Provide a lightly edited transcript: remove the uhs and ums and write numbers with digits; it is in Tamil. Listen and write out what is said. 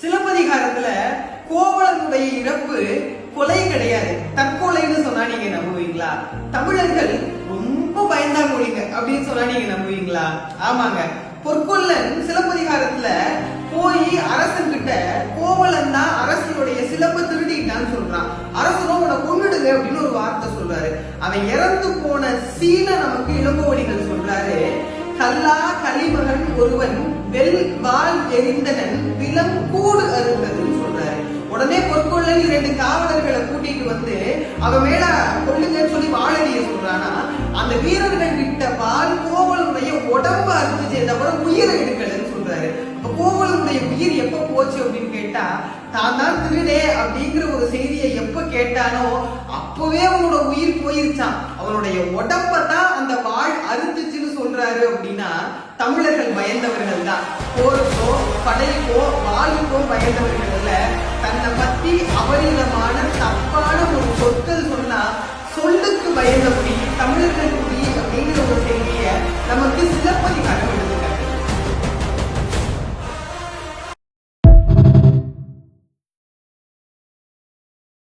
சிலப்பதிகாரத்துல கோவலனுடைய இறப்பு கொலை கிடையாது, தற்கொலைன்னு சொன்னா நீங்க நம்புவீங்களா? தமிழர்கள் ரொம்ப பயந்தாங்கொழிங்க அப்படின்னு சொன்னா நீங்க நம்புவீங்களா? ஆமாங்க, பொற்கொல்லன் சிலப்பதிகாரத்துல போய் அரசன் கிட்ட கோவலன் தான் அரசனுடைய சிலப்ப திருடிட்டான்னு சொல்றான். அரசனும் அவனை கொன்னுடுங்க அப்படின்னு ஒரு வார்த்தை சொல்றாரு. அவன் இறந்து போன சீன நமக்கு இளங்கோவடிகள் சொல்றாரு. கல்லா கலிமகன் ஒருவன் வெல் வாள் எரிந்தனன் விலங்கூடு அருந்ததுன்னு சொல்றாரு. உடனே பொற்கொள்ளன் 2 காவலர்களை கூட்டிட்டு வந்து அவன் மேல கொள்ளுங்கன்னு சொல்லி வாழடிய சொல்றானா, அந்த வீரர்கள் விட்ட வாள் கோவலனுடைய உடம்பு அறுத்துச்சே தவிர உயிரை எடுக்கலன்னு சொல்றாரு. அப்ப கோவலனுடைய உயிர் எப்ப போச்சு அப்படின்னு கேட்டா, தான் தான் திருடே அப்படிங்கிற ஒரு செய்தியை எப்ப கேட்டானோ அப்பவே அவனோட உயிர் போயிருச்சான். அவனுடைய உடம்பதான் அந்த வாழ் அறுத்துச்சுன்னு சொல்றாரு. அப்படின்னா தமிழர்கள் பயந்தவர்கள் தான். போருக்கோ படைக்கோ வாழ்